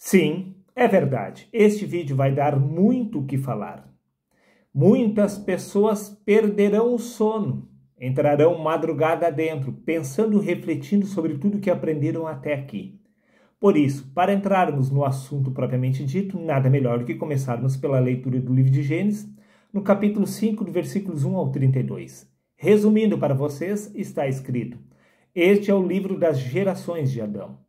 Sim, é verdade. Este vídeo vai dar muito o que falar. Muitas pessoas perderão o sono, entrarão madrugada adentro, pensando e refletindo sobre tudo que aprenderam até aqui. Por isso, para entrarmos no assunto propriamente dito, nada melhor do que começarmos pela leitura do livro de Gênesis, no capítulo 5, do versículos 1 ao 32. Resumindo para vocês, está escrito: este é o livro das gerações de Adão.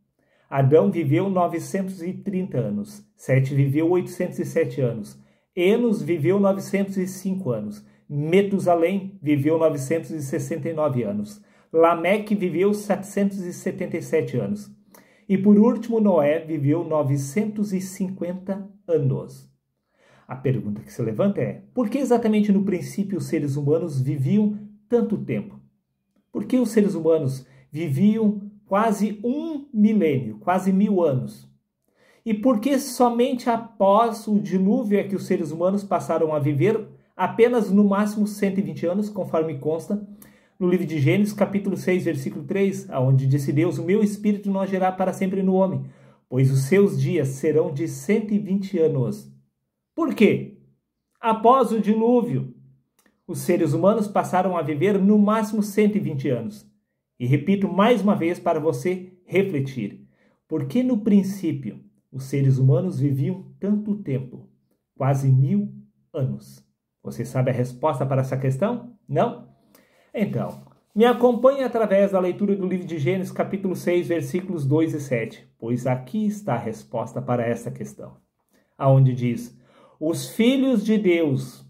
Adão viveu 930 anos, Sete viveu 807 anos, Enos viveu 905 anos, Metusalém viveu 969 anos, Lameque viveu 777 anos. E por último, Noé viveu 950 anos. A pergunta que se levanta é: por que exatamente no princípio os seres humanos viviam tanto tempo? Por que os seres humanos viviam quase 1 milênio, quase 1000 anos? E por que somente após o dilúvio é que os seres humanos passaram a viver apenas no máximo 120 anos, conforme consta no livro de Gênesis, capítulo 6, versículo 3, onde disse Deus: o meu espírito não agirá para sempre no homem, pois os seus dias serão de 120 anos. Por quê? Após o dilúvio, os seres humanos passaram a viver no máximo 120 anos. E repito mais uma vez para você refletir: por que no princípio os seres humanos viviam tanto tempo? Quase 1000 anos. Você sabe a resposta para essa questão? Não? Então, me acompanhe através da leitura do livro de Gênesis, capítulo 6, versículos 2 e 7, pois aqui está a resposta para essa questão, aonde diz: os filhos de Deus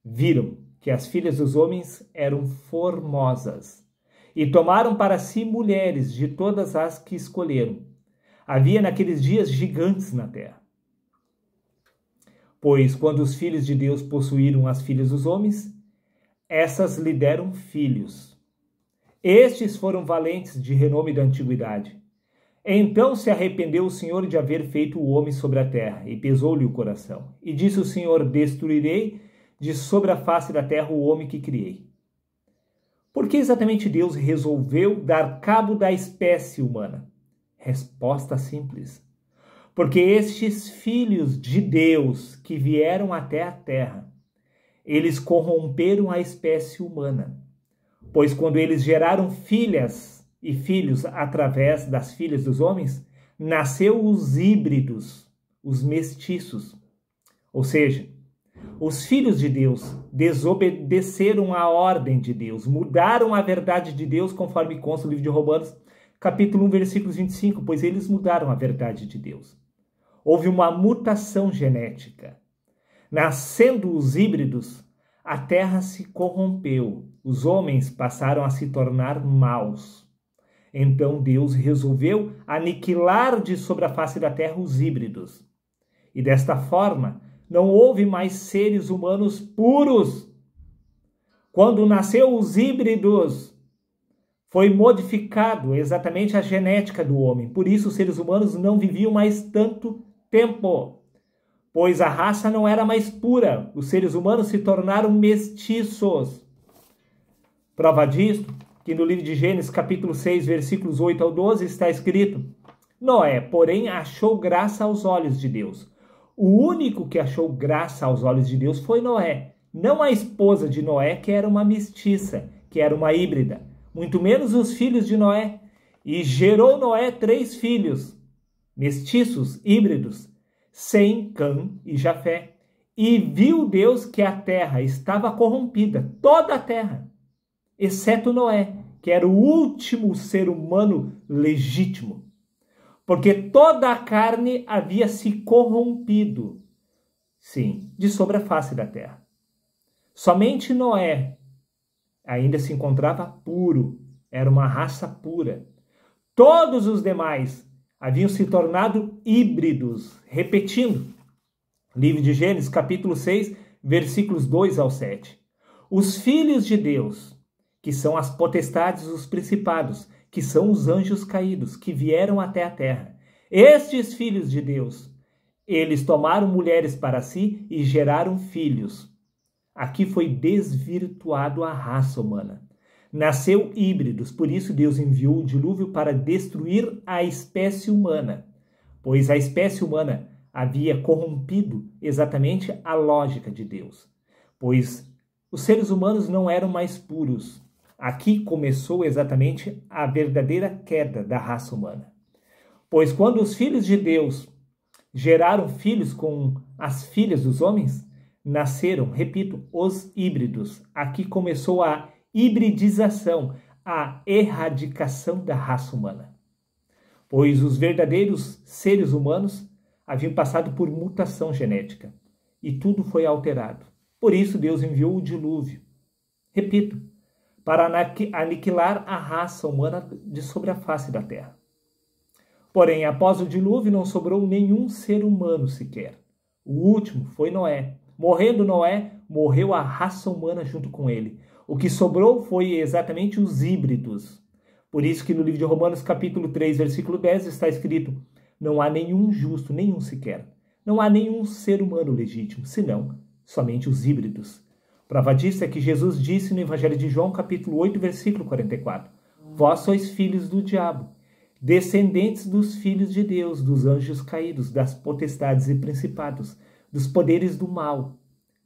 viram que as filhas dos homens eram formosas e tomaram para si mulheres de todas as que escolheram. Havia naqueles dias gigantes na terra. Pois quando os filhos de Deus possuíram as filhas dos homens, essas lhe deram filhos. Estes foram valentes de renome da antiguidade. Então se arrependeu o Senhor de haver feito o homem sobre a terra, e pesou-lhe o coração. E disse o Senhor: destruirei de sobre a face da terra o homem que criei. Por que exatamente Deus resolveu dar cabo da espécie humana? Resposta simples: porque estes filhos de Deus que vieram até a terra, eles corromperam a espécie humana. Pois quando eles geraram filhas e filhos através das filhas dos homens, nasceu os híbridos, os mestiços. Ou seja, os filhos de Deus desobedeceram a ordem de Deus, mudaram a verdade de Deus, conforme consta no livro de Romanos, capítulo 1, versículos 25, pois eles mudaram a verdade de Deus. Houve uma mutação genética. Nascendo os híbridos, a terra se corrompeu. Os homens passaram a se tornar maus. Então Deus resolveu aniquilar de sobre a face da terra os híbridos. E desta forma, não houve mais seres humanos puros. Quando nasceu os híbridos, foi modificado exatamente a genética do homem. Por isso os seres humanos não viviam mais tanto tempo, pois a raça não era mais pura. Os seres humanos se tornaram mestiços. Prova disto, que no livro de Gênesis, capítulo 6, versículos 8 ao 12, está escrito: Noé, porém, achou graça aos olhos de Deus. O único que achou graça aos olhos de Deus foi Noé, não a esposa de Noé, que era uma mestiça, que era uma híbrida, muito menos os filhos de Noé. E gerou Noé 3 filhos, mestiços, híbridos, Sem, Cã e Jafé. E viu Deus que a terra estava corrompida, toda a terra, exceto Noé, que era o último ser humano legítimo, porque toda a carne havia se corrompido, sim, de sobre a face da terra. Somente Noé ainda se encontrava puro, era uma raça pura. Todos os demais haviam se tornado híbridos. Repetindo, livro de Gênesis, capítulo 6, versículos 2 ao 7. Os filhos de Deus, que são as potestades, os principados, que são os anjos caídos, que vieram até a terra. Estes filhos de Deus, eles tomaram mulheres para si e geraram filhos. Aqui foi desvirtuado a raça humana. Nasceu híbridos, por isso Deus enviou o dilúvio para destruir a espécie humana. pois a espécie humana havia corrompido exatamente a lógica de Deus, pois os seres humanos não eram mais puros. Aqui começou exatamente a verdadeira queda da raça humana. Pois quando os filhos de Deus geraram filhos com as filhas dos homens, nasceram, repito, os híbridos. Aqui começou a hibridização, a erradicação da raça humana. Pois os verdadeiros seres humanos haviam passado por mutação genética e tudo foi alterado. Por isso Deus enviou o dilúvio. Repito, para aniquilar a raça humana de sobre a face da terra. Porém, após o dilúvio não sobrou nenhum ser humano sequer. O último foi Noé. Morrendo Noé, morreu a raça humana junto com ele. O que sobrou foi exatamente os híbridos. Por isso que no livro de Romanos, capítulo 3, versículo 10, está escrito: não há nenhum justo, nenhum sequer. Não há nenhum ser humano legítimo, senão somente os híbridos. Prova disso é que Jesus disse no Evangelho de João, capítulo 8, versículo 44, vós sois filhos do diabo, descendentes dos filhos de Deus, dos anjos caídos, das potestades e principados, dos poderes do mal.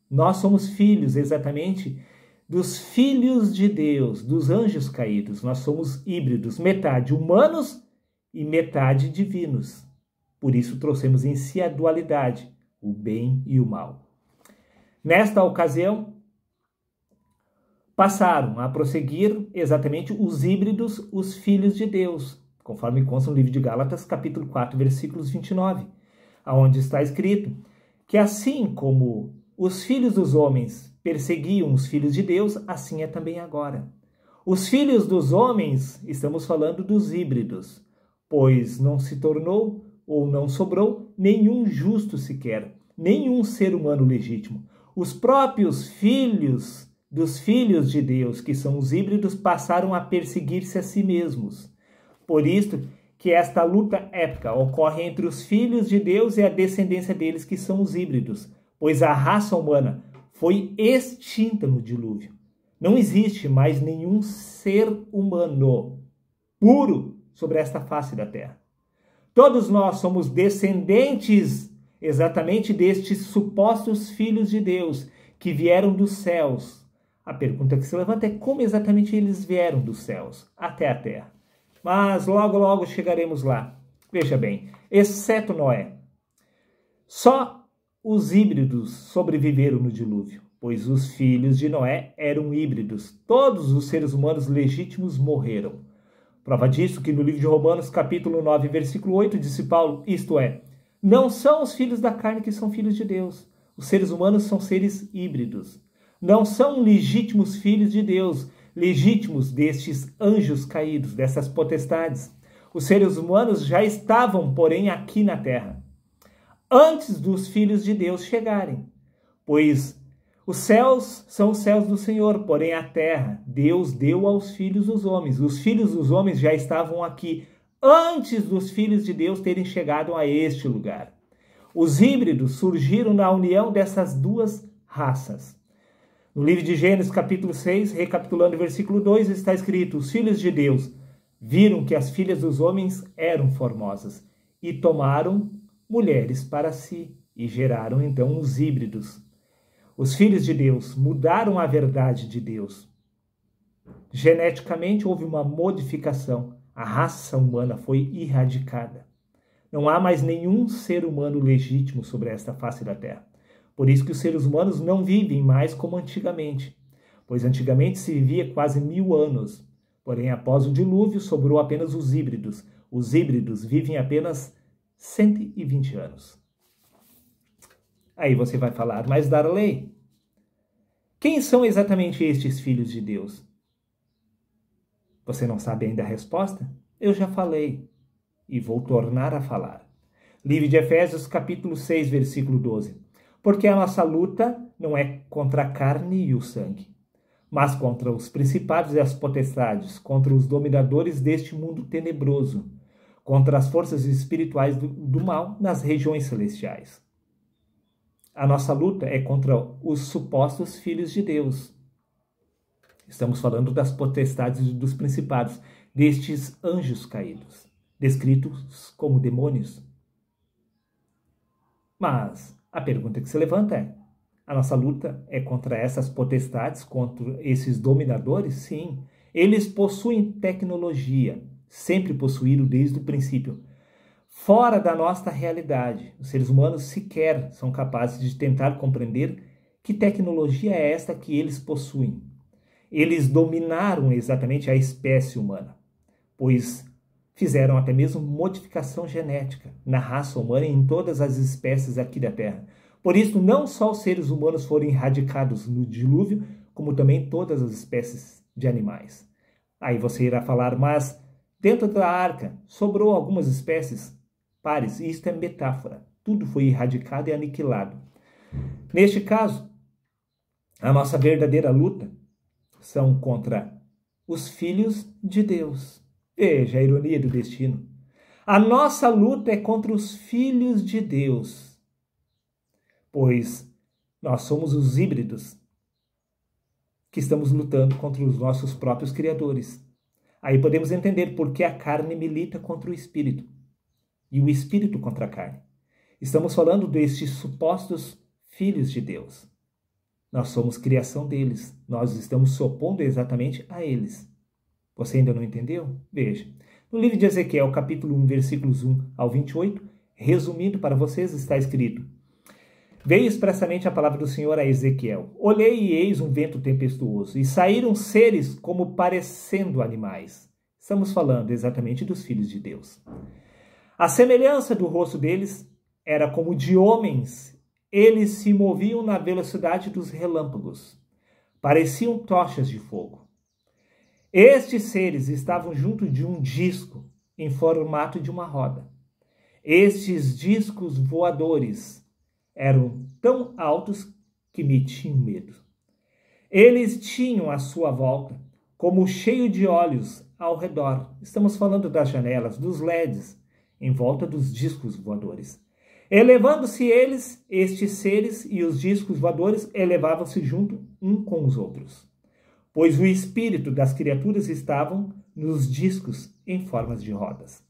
Nós somos filhos, exatamente, dos filhos de Deus, dos anjos caídos. Nós somos híbridos, metade humanos e metade divinos. Por isso trouxemos em si a dualidade, o bem e o mal. Nesta ocasião, passaram a prosseguir exatamente os híbridos, os filhos de Deus, conforme consta no livro de Gálatas, capítulo 4, versículos 29, onde está escrito que assim como os filhos dos homens perseguiam os filhos de Deus, assim é também agora. Os filhos dos homens, estamos falando dos híbridos, pois não se tornou ou não sobrou nenhum justo sequer, nenhum ser humano legítimo. Os próprios filhos dos filhos de Deus, que são os híbridos, passaram a perseguir-se a si mesmos. Por isso que esta luta épica ocorre entre os filhos de Deus e a descendência deles, que são os híbridos, pois a raça humana foi extinta no dilúvio. Não existe mais nenhum ser humano puro sobre esta face da terra. Todos nós somos descendentes exatamente destes supostos filhos de Deus que vieram dos céus. A pergunta que se levanta é como exatamente eles vieram dos céus até a terra. Mas logo, logo chegaremos lá. Veja bem, exceto Noé. Só os híbridos sobreviveram no dilúvio, pois os filhos de Noé eram híbridos. Todos os seres humanos legítimos morreram. Prova disso que no livro de Romanos, capítulo 9, versículo 8, disse Paulo, isto é, não são os filhos da carne que são filhos de Deus. Os seres humanos são seres híbridos. Não são legítimos filhos de Deus, legítimos destes anjos caídos, dessas potestades. Os seres humanos já estavam, porém, aqui na terra, antes dos filhos de Deus chegarem. Pois os céus são os céus do Senhor, porém a terra Deus deu aos filhos dos homens. Os filhos dos homens já estavam aqui antes dos filhos de Deus terem chegado a este lugar. Os híbridos surgiram na união dessas duas raças. No livro de Gênesis, capítulo 6, recapitulando o versículo 2, está escrito: os filhos de Deus viram que as filhas dos homens eram formosas e tomaram mulheres para si e geraram então os híbridos. Os filhos de Deus mudaram a verdade de Deus. Geneticamente houve uma modificação. A raça humana foi erradicada. Não há mais nenhum ser humano legítimo sobre esta face da terra. Por isso que os seres humanos não vivem mais como antigamente, pois antigamente se vivia quase 1000 anos. Porém, após o dilúvio, sobrou apenas os híbridos. Os híbridos vivem apenas 120 anos. Aí você vai falar, mas Darley, quem são exatamente estes filhos de Deus? Você não sabe ainda a resposta? Eu já falei e vou tornar a falar. Livro de Efésios, capítulo 6, versículo 12. Porque a nossa luta não é contra a carne e o sangue, mas contra os principados e as potestades, contra os dominadores deste mundo tenebroso, contra as forças espirituais do mal nas regiões celestiais. A nossa luta é contra os supostos filhos de Deus. Estamos falando das potestades e dos principados, destes anjos caídos, descritos como demônios. Mas a pergunta que se levanta é: a nossa luta é contra essas potestades, contra esses dominadores? Sim. Eles possuem tecnologia, sempre possuíram desde o princípio. Fora da nossa realidade, os seres humanos sequer são capazes de tentar compreender que tecnologia é esta que eles possuem. Eles dominaram exatamente a espécie humana, pois fizeram até mesmo modificação genética na raça humana e em todas as espécies aqui da Terra. Por isso, não só os seres humanos foram erradicados no dilúvio, como também todas as espécies de animais. Aí você irá falar, mas dentro da arca sobrou algumas espécies? Pares, isto é metáfora. Tudo foi erradicado e aniquilado. Neste caso, a nossa verdadeira luta são contra os filhos de Deus. Veja a ironia do destino. A nossa luta é contra os filhos de Deus, pois nós somos os híbridos que estamos lutando contra os nossos próprios criadores. Aí podemos entender por que a carne milita contra o espírito e o espírito contra a carne. Estamos falando destes supostos filhos de Deus. Nós somos criação deles. Nós estamos se opondo exatamente a eles. Você ainda não entendeu? Veja. No livro de Ezequiel, capítulo 1, versículos 1 ao 28, resumindo para vocês, está escrito: Veio expressamente a palavra do Senhor a Ezequiel. Olhei e eis um vento tempestuoso, e saíram seres como parecendo animais. Estamos falando exatamente dos filhos de Deus. A semelhança do rosto deles era como de homens. Eles se moviam na velocidade dos relâmpagos. Pareciam tochas de fogo. Estes seres estavam junto de um disco em formato de uma roda. Estes discos voadores eram tão altos que metiam medo. Eles tinham à sua volta como cheio de olhos ao redor. Estamos falando das janelas, dos LEDs, em volta dos discos voadores. Elevando-se eles, estes seres e os discos voadores elevavam-se junto um com os outros, pois o espírito das criaturas estavam nos discos em formas de rodas.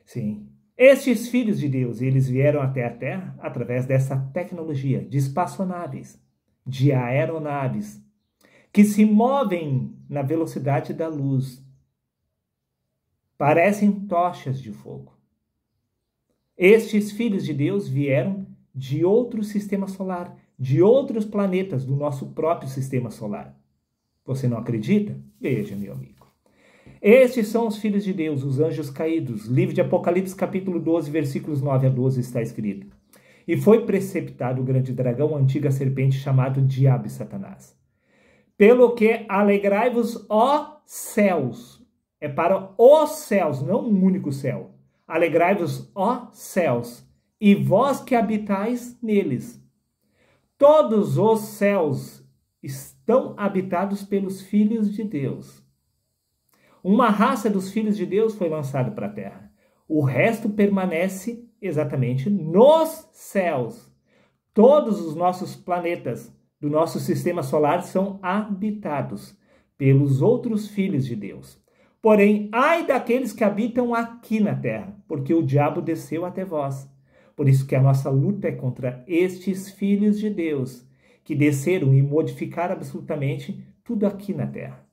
Sim, estes filhos de Deus, eles vieram até a Terra através dessa tecnologia de espaçonaves, de aeronaves, que se movem na velocidade da luz. Parecem tochas de fogo. Estes filhos de Deus vieram de outro sistema solar, de outros planetas do nosso próprio sistema solar. Você não acredita? Veja, meu amigo. Estes são os filhos de Deus, os anjos caídos. Livro de Apocalipse, capítulo 12, versículos 9 a 12, está escrito: E foi preceptado o grande dragão, a antiga serpente, chamado Diabo e Satanás. Pelo que alegrai-vos, ó céus. É para os céus, não um único céu. Alegrai-vos, ó céus, e vós que habitais neles. Todos os céus estão habitados pelos filhos de Deus. Uma raça dos filhos de Deus foi lançada para a terra. O resto permanece exatamente nos céus. Todos os nossos planetas do nosso sistema solar são habitados pelos outros filhos de Deus. Porém, ai daqueles que habitam aqui na terra, porque o diabo desceu até vós. Por isso que a nossa luta é contra estes filhos de Deus, que desceram e modificaram absolutamente tudo aqui na terra.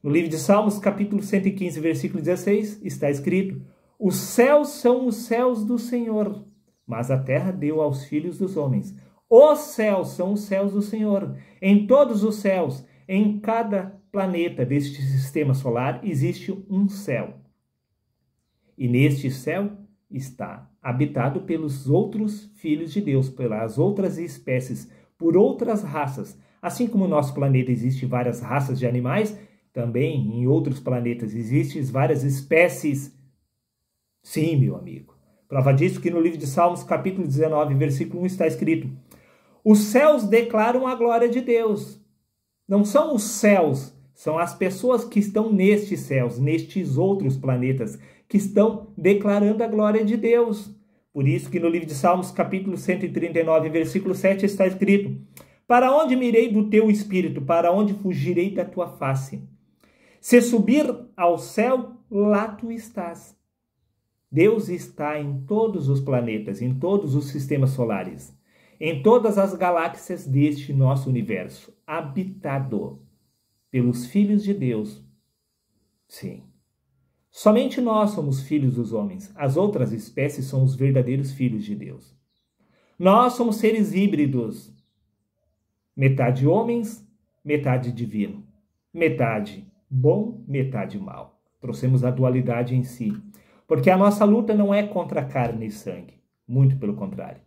No livro de Salmos, capítulo 115, versículo 16, está escrito: Os céus são os céus do Senhor, mas a terra deu aos filhos dos homens. Os céus são os céus do Senhor. Em todos os céus, em cada planeta deste sistema solar, existe um céu. E neste céu está habitado pelos outros filhos de Deus, pelas outras espécies, por outras raças. Assim como no nosso planeta existem várias raças de animais, também em outros planetas existem várias espécies. Sim, meu amigo. Prova disso que no livro de Salmos, capítulo 19, versículo 1, está escrito: Os céus declaram a glória de Deus. Não são os céus, são as pessoas que estão nestes céus, nestes outros planetas, que estão declarando a glória de Deus. Por isso que no livro de Salmos, capítulo 139, versículo 7, está escrito: Para onde me irei do teu espírito? Para onde fugirei da tua face? Se subir ao céu, lá tu estás. Deus está em todos os planetas, em todos os sistemas solares, em todas as galáxias deste nosso universo, habitado pelos filhos de Deus. Sim. Somente nós somos filhos dos homens. As outras espécies são os verdadeiros filhos de Deus. Nós somos seres híbridos. Metade homens, metade divino. Metade bom, metade mal. Trouxemos a dualidade em si. Porque a nossa luta não é contra carne e sangue. Muito pelo contrário.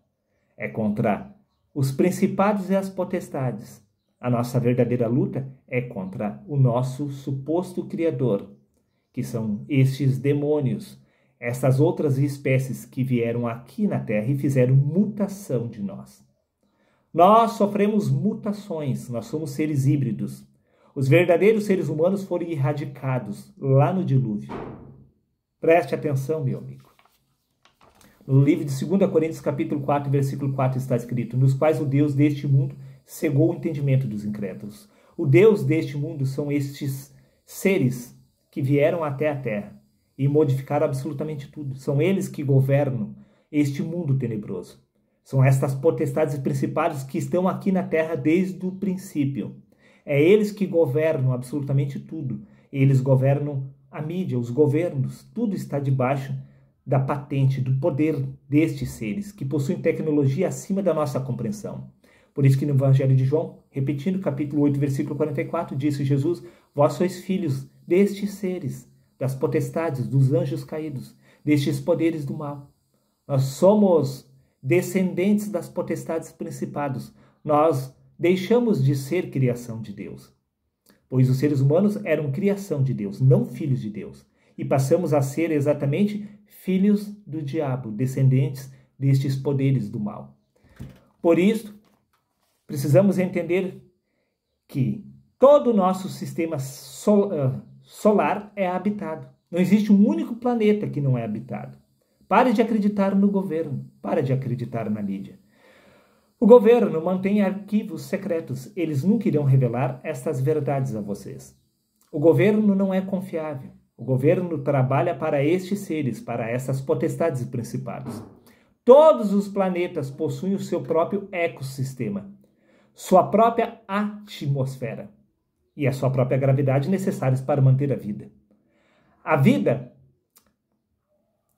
É contra os principados e as potestades. A nossa verdadeira luta é contra o nosso suposto Criador, que são estes demônios, essas outras espécies que vieram aqui na Terra e fizeram mutação de nós. Nós sofremos mutações, nós somos seres híbridos. Os verdadeiros seres humanos foram erradicados lá no dilúvio. Preste atenção, meu amigo. No livro de 2 Coríntios, capítulo 4, versículo 4, está escrito: nos quais o Deus deste mundo cegou o entendimento dos incrédulos. O Deus deste mundo são estes seres que vieram até a Terra e modificaram absolutamente tudo. São eles que governam este mundo tenebroso. São estas potestades e principados que estão aqui na Terra desde o princípio. É eles que governam absolutamente tudo. Eles governam a mídia, os governos. Tudo está debaixo da patente, do poder destes seres, que possuem tecnologia acima da nossa compreensão. Por isso que no Evangelho de João, repetindo capítulo 8, versículo 44, disse Jesus: vós sois filhos destes seres, das potestades, dos anjos caídos, destes poderes do mal. Nós somos descendentes das potestades principados. Nós deixamos de ser criação de Deus, pois os seres humanos eram criação de Deus, não filhos de Deus. E passamos a ser exatamente filhos do diabo, descendentes destes poderes do mal. Por isso, precisamos entender que todo o nosso sistema solar é habitado. Não existe um único planeta que não é habitado. Pare de acreditar no governo. Pare de acreditar na mídia. O governo mantém arquivos secretos. Eles nunca irão revelar estas verdades a vocês. O governo não é confiável. O governo trabalha para estes seres, para essas potestades e principados. Todos os planetas possuem o seu próprio ecossistema, sua própria atmosfera e a sua própria gravidade necessários para manter a vida. A vida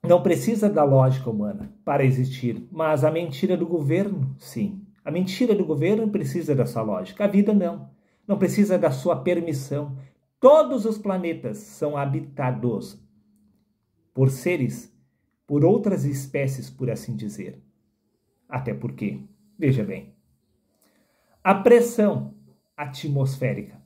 não precisa da lógica humana para existir, mas a mentira do governo, sim. A mentira do governo precisa da sua lógica. A vida não. Não precisa da sua permissão. Todos os planetas são habitados por seres, por outras espécies, por assim dizer. Até porque, veja bem, a pressão atmosférica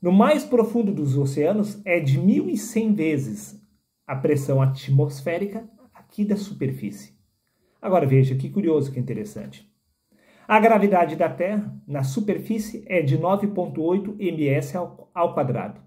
no mais profundo dos oceanos é de 1.100 vezes a pressão atmosférica aqui da superfície. Agora veja que curioso, que interessante. A gravidade da Terra na superfície é de 9,8 ms ao quadrado.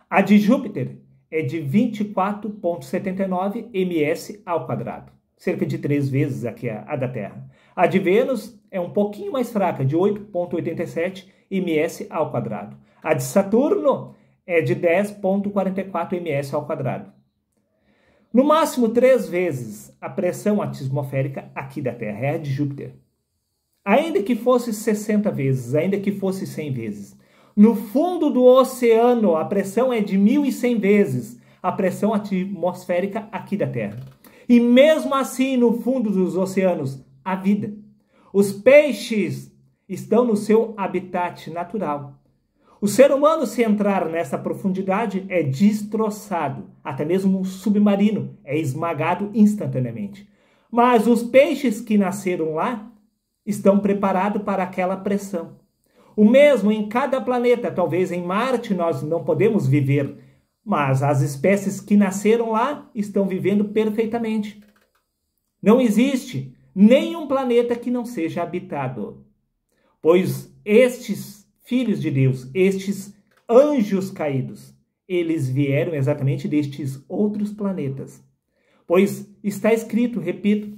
A de Júpiter é de 24,79 ms ao quadrado, cerca de 3 vezes aqui a da Terra. A de Vênus é um pouquinho mais fraca, de 8,87 ms ao quadrado. A de Saturno é de 10,44 ms ao quadrado. No máximo 3 vezes a pressão atmosférica aqui da Terra é a de Júpiter. Ainda que fosse 60 vezes, ainda que fosse 100 vezes. No fundo do oceano, a pressão é de 1.100 vezes a pressão atmosférica aqui da Terra. E mesmo assim, no fundo dos oceanos, há vida. Os peixes estão no seu habitat natural. O ser humano, se entrar nessa profundidade, é destroçado. Até mesmo um submarino é esmagado instantaneamente. Mas os peixes que nasceram lá estão preparados para aquela pressão. O mesmo em cada planeta. Talvez em Marte nós não podemos viver, mas as espécies que nasceram lá estão vivendo perfeitamente. Não existe nenhum planeta que não seja habitado, pois estes filhos de Deus, estes anjos caídos, eles vieram exatamente destes outros planetas. Pois está escrito, repito,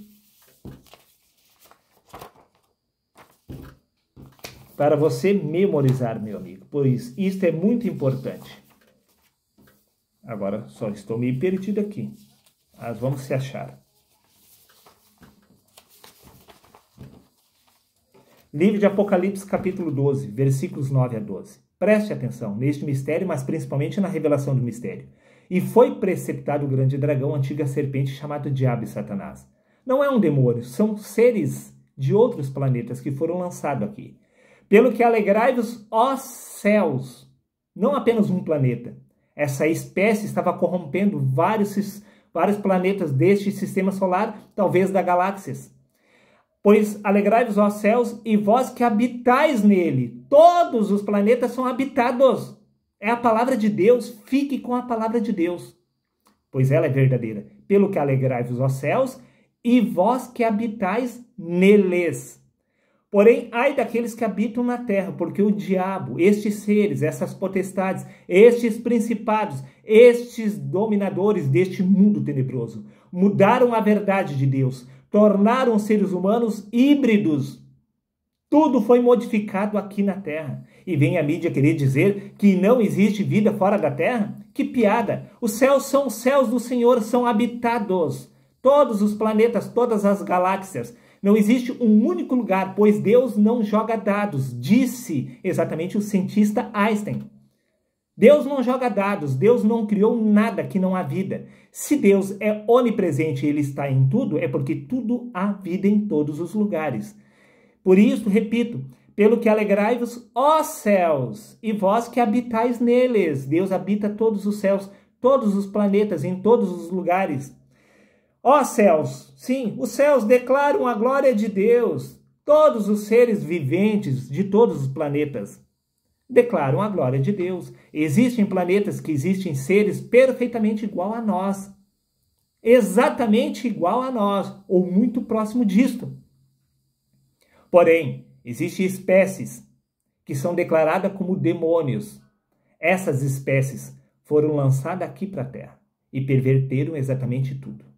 para você memorizar, meu amigo, pois isto é muito importante. Agora só estou meio perdido aqui. Nós vamos se achar. Livro de Apocalipse, capítulo 12, versículos 9 a 12. Preste atenção neste mistério, mas principalmente na revelação do mistério. E foi preceptado o grande dragão, a antiga serpente, chamado Diabo e Satanás. Não é um demônio, são seres de outros planetas que foram lançados aqui. Pelo que alegrai-vos, ó céus, não apenas um planeta. Essa espécie estava corrompendo vários planetas deste sistema solar, talvez da galáxias. Pois alegrai-vos, ó céus, e vós que habitais nele. Todos os planetas são habitados. É a palavra de Deus, fique com a palavra de Deus, pois ela é verdadeira. Pelo que alegrai-vos, ó céus, e vós que habitais neles. Porém, ai daqueles que habitam na terra, porque o diabo, estes seres, essas potestades, estes principados, estes dominadores deste mundo tenebroso, mudaram a verdade de Deus, tornaram seres humanos híbridos. Tudo foi modificado aqui na Terra. E vem a mídia querer dizer que não existe vida fora da Terra? Que piada! Os céus são os céus do Senhor, são habitados. Todos os planetas, todas as galáxias. Não existe um único lugar, pois Deus não joga dados, disse exatamente o cientista Einstein. Deus não joga dados, Deus não criou nada que não há vida. Se Deus é onipresente e Ele está em tudo, é porque tudo há vida em todos os lugares. Por isso, repito, pelo que alegrai-vos, ó céus, e vós que habitais neles. Deus habita todos os céus, todos os planetas, em todos os lugares. Ó céus, sim, os céus declaram a glória de Deus. Todos os seres viventes de todos os planetas declaram a glória de Deus. Existem planetas que existem seres perfeitamente igual a nós. Exatamente igual a nós, ou muito próximo disto. Porém, existem espécies que são declaradas como demônios. Essas espécies foram lançadas aqui para a Terra e perverteram exatamente tudo.